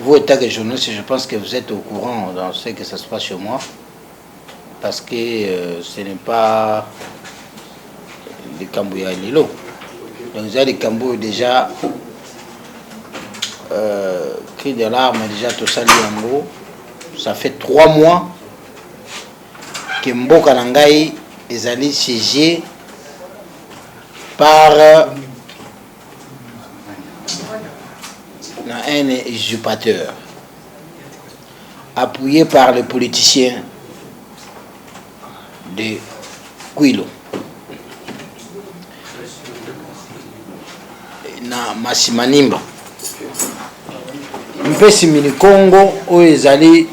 vous étant que journaliste, je pense que vous êtes au courant dans ce que ça se passe chez moi. Parce que ce n'est pas les Cambouis à Nilo. Donc il y a des Cambouis déjà cri de larmes, déjà tout ça liango. Ça fait 3 mois que Mboka Nangai est allé siéger par un usurpateur, appuyé par les politiciens de Kouilo. Na Masimanimba. Mpesi mini Congo où ils allaient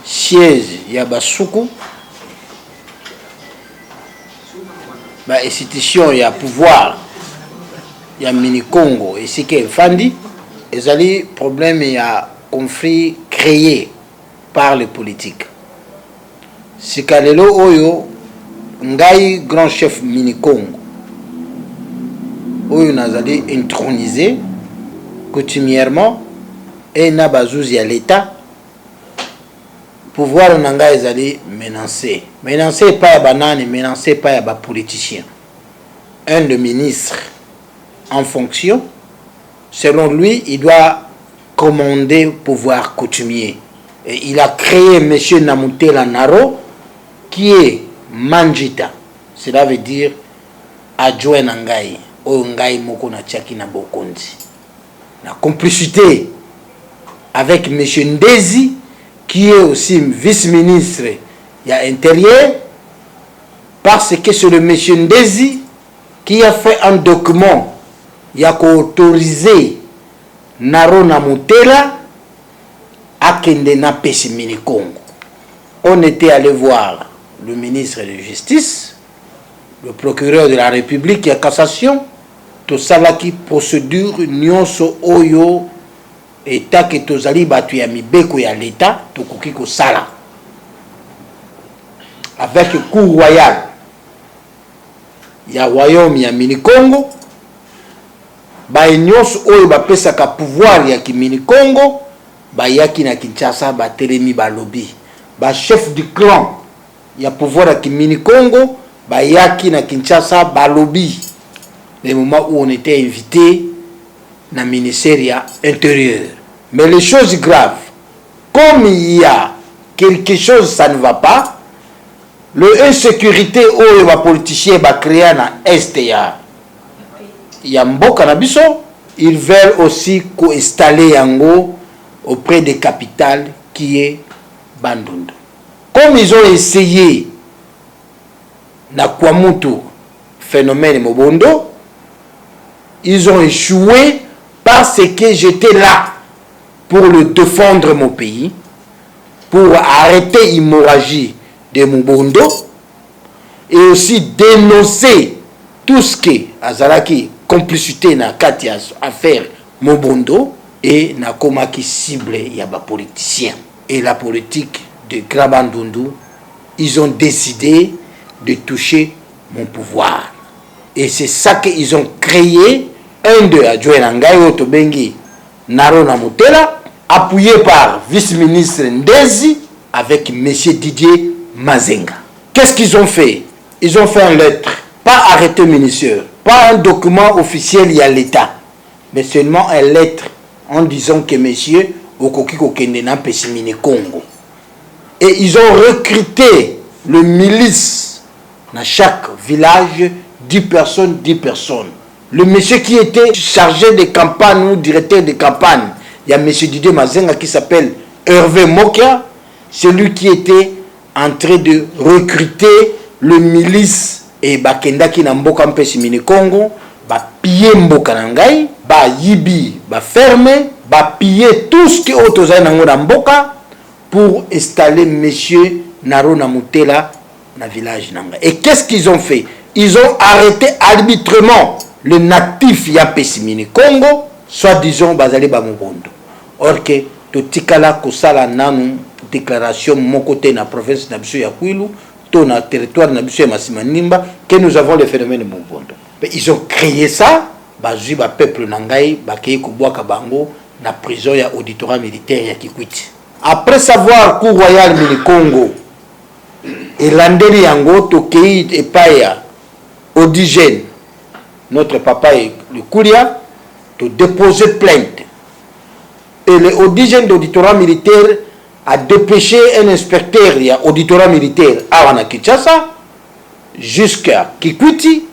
siège ya basuku ba institution ya pouvoir ya mini Congo et c'est que Fandi ils allaient problème ya conflit créé par les politiques. Sikalelo oyo ngai grand chef mini Congo oyo nazali intronisé coutumièrement et na bazouzi à l'état pouvoir nanga ezali menacé pas ya banane, menacé pas ya ba politicien. Un de ministre en fonction, selon lui, il doit commander pouvoir coutumier. Et il a créé monsieur Namutela Naro qui est Manjita. Cela veut dire adjoint Nangai, o Ngai moko na tiaki na bokonzi. La complicité avec M. Ndezi, qui est aussi vice-ministre intérieur, parce que c'est le M. Ndezi qui a fait un document qui a autorisé Naro Namutela à Kendena Pessimini Congo. On était allé voir le ministre de Justice, le procureur de la République et cassation, tout ça là qui procédure nyonso oyo état que tozali batu ya mibeko ya l'état tokoki ko sala avec cour royal ya royaume ya mini Congo ba nyonso oyo ba pesa ka pouvoir ya ki mini Congo ba yaki na Kinshasa ba telemi ba lobby ba chef du clan ya pouvoir ya ki mini Congo ba yaki na Kinshasa ba lobby. Le moment où on était invité dans le ministère intérieur. Mais les choses graves, comme il y a quelque chose, ça ne va pas, l'insécurité où les politiciens va créer dans l'Est, il y a Mboka Nabiso, ils veulent aussi installer Yango auprès des capitales qui est Bandundu. Comme ils ont essayé na Kwamutu, phénomène Mobondo, ils ont échoué parce que j'étais là pour le défendre mon pays, pour arrêter l'hémorragie de Mobondo et aussi dénoncer tout ce qui Azalaki complicité na Katia affaire Mobondo et na koma qui cible yaba politicien et la politique de Grabandundu. Ils ont décidé de toucher mon pouvoir et c'est ça qu'ils ont créé. Un de adjoint Nangai Otobengi Naro Namutela, appuyé par vice-ministre Ndezi avec M. Didier Mazenga. Qu'est-ce qu'ils ont fait? Ils ont fait une lettre, pas arrêté ministère, pas un document officiel y a l'État, mais seulement une lettre en disant que monsieur Okoki Kokendena Pessimini Congo. Et ils ont recruté le milice dans chaque village, 10 personnes. Le monsieur qui était chargé de campagne ou directeur de campagne, il y a monsieur Didier Mazenga qui s'appelle Hervé Mokia, c'est lui qui était en train de recruter le milice et Bakenda qui n'a Mboka Mpesi Mini Congo, ba piller Mboka Nangai, ba yibi, ba fermer, ba piller tout ce qui est autorisé dans Mboka pour installer monsieur Naro Namutela dans le village Nanga. Et qu'est-ce qu'ils ont fait? Ils ont arrêté arbitrairement le natif ya Pessimini Congo, soit disons bazali ba Mobondo. Or que totikala kosala nanu déclaration mon côté na province na biso ya Kwilu, to na territoire na biso ya Masimanimba que nous avons le phénomène de Mobondo. Mais ils ont créé ça, bazui ba peuple nangai ba kei ko boaka bango na prison ya auditorat militaire ya Kikwiti. Après savoir cour royal mini Congo elandeli yango tokei epaya Odigène, notre papa et le Koulia, de déposer plainte. Et le Odigène d'auditorat militaire a dépêché un inspecteur il y a auditorat militaire à Wanakitchasa jusqu'à Kikwiti.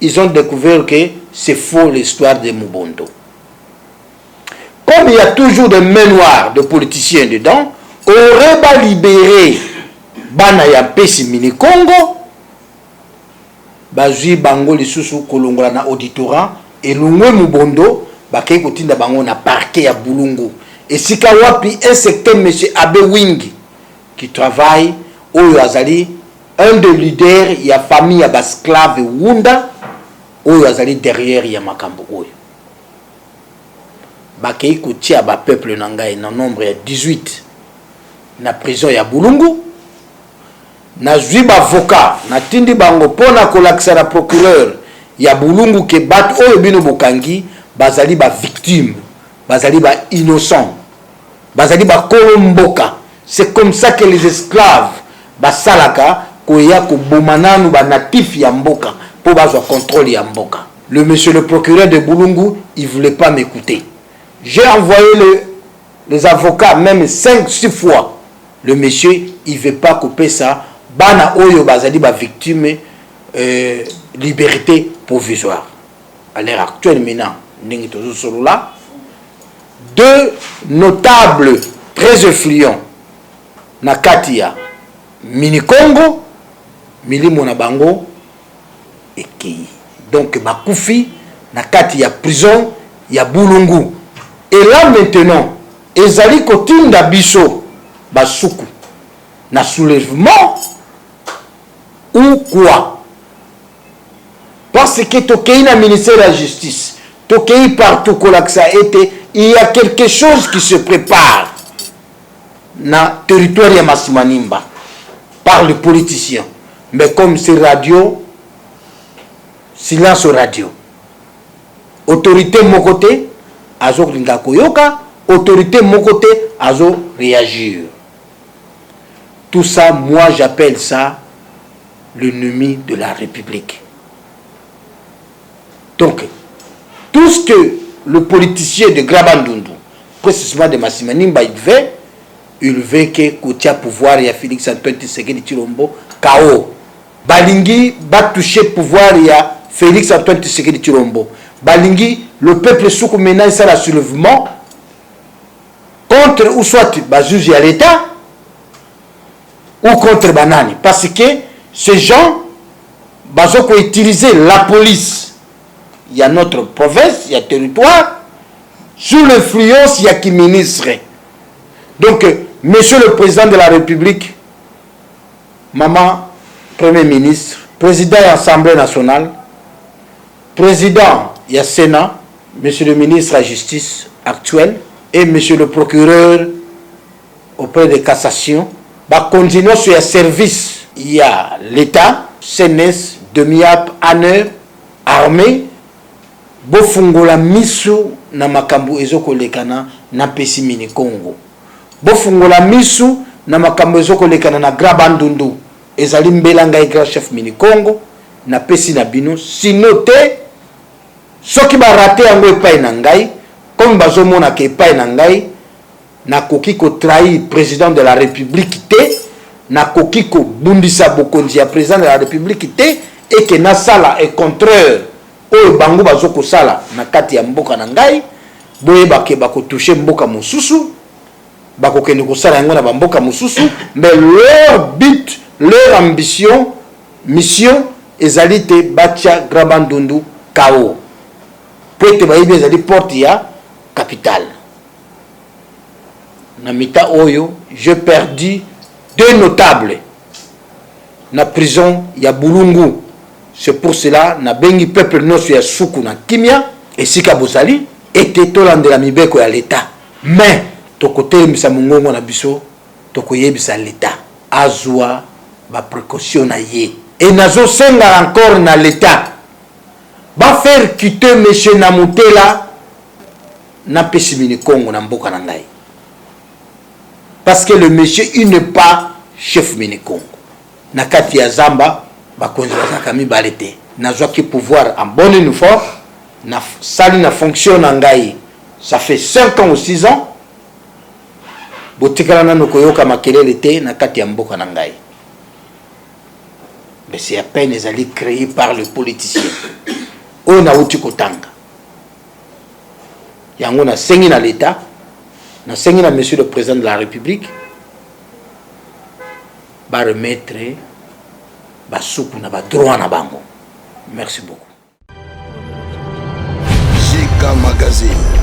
Ils ont découvert que c'est faux l'histoire de Mubondo. Comme il y a toujours des mains noires de politiciens dedans, aurait pas libéré Bana ya Pesi Mini Congo, bazui bango lisusu kolongola na auditorat et lungwe Mubondo bakei kotinda bango na parquet ya Bulungu. Et si kawapi un certain monsieur Abe Wingi qui travaille au Azali, un des leaders il y a famille ya basclave Wunda au Azali derrière ya makambo oyo. Bakei kotia ba peuple nangai na nombre ya 18 na prison ya Bulungu. Na zwi avocat na tindi bango pona kolakisa na procureur ya Bulungu ke bat oyo bino bokangi bazali ba victime, bazali ba innocent, bazali ba kolomboka. C'est comme ça que les esclaves basalaka koya ko bomananu ba natif ya mboka pour bazwa contrôle ya mboka. Le monsieur le procureur de Bulungu, il voulait pas m'écouter. J'ai envoyé les avocats même 5-6 fois. Le monsieur, il veut pas couper ça. Bana oyo bazali ba victime liberté provisoire. À l'heure actuelle maintenant, ningi tozo solo là, deux notables très influents na katia Mini Congo, milimo na bango ekei. Donc bakufi na katia prison ya Bulungu. Et là maintenant, ezali kotinda biso basuku na soulèvement ou quoi? Parce que tokei na ministère de la justice, tokei partout kolaksa été, il y a quelque chose qui se prépare na territoire ya Masimanimba par les politiciens. Mais comme c'est radio, silence radio. Autorité mon côté, azo linga koyoka, autorité mon côté, azo réagir. Tout ça, moi j'appelle ça l'ennemi de la République. Donc, tout ce que le politicien de Grabandundu, précisément de Masimanimba, il veut que Koutia pouvoir et Félix Antoine Tshisekedi Tshilombo KO. Balingi va toucher pouvoir et Félix Antoine Tshisekedi Tshilombo. Balingi, le peuple soukou maintenant ça la soulèvement contre ou soit Bazuzi à l'État ou contre Banani. Parce que ces gens, Bazoko utiliser la police. Il y a notre province, il y a territoire, sous l'influence, il y a qui ministre. Donc, monsieur le président de la République, maman, premier ministre, président de l'Assemblée nationale, président, il y a Sénat, monsieur le ministre de la Justice actuel, et monsieur le procureur auprès de cassation, va continuer sur le service. Il y a l'État, CNS, DEMIAP, ANER, armée, bofungola misu na makambo ezoko lekana na Pesi Mini Congo. Bofungola misu na makambo ezoko lekana na Grabandundu. Ezali mbelanga grand chef Mini Congo na Pesi na bino. Sinote, soki ba raté yango epai na ngai, comme bazomona ke epai na ngai, na koki ko trahir président de la République te, na koki ko bundisa bokonzi ya président de la République te, et que na sala est contraire oyo bango bazoko sala na kati ya mboka na ngai, boye bake bako toucher mboka mosusu, bako kende ko sala yango na mboka mosusu, mais leur but, leur ambition, mission ezali te batia Grabandundu KO. Peut-être bayibi ezali porte ya capitale. Na mita oyo, j'ai perdu 2 notables na prison ya Bulungu. C'est pour cela na bengi peuple noso ya suku na kimia esika bozali ete tolandela mibeko ya l'État. Mais tokotelemisa mongongo na biso tokoyebisa l'État azwa ba précaution na ye. Et nazo senga encore na l'État va faire quitter monsieur Namutela na pesi mini Congo na mboka na ngai. Parce que le monsieur il n'est pas chef mini Congo. Na kati ya Zamba ba konzi bazaka mibale te. Nazwa ki pouvoir en bonne et forme na sali na fonction na ngai. Ça fait 5 ans ou 6 ans. Botikala na koyoka makelele te na kati ya mboka na ngai. Mais c'est à peine ezali créé par le politicien. On a uti kotanga. Yango na sengi na l'État, na sengi na monsieur le président de la République, ba remettre ba souku na ba droit na bango. Merci beaucoup. JK Magazine.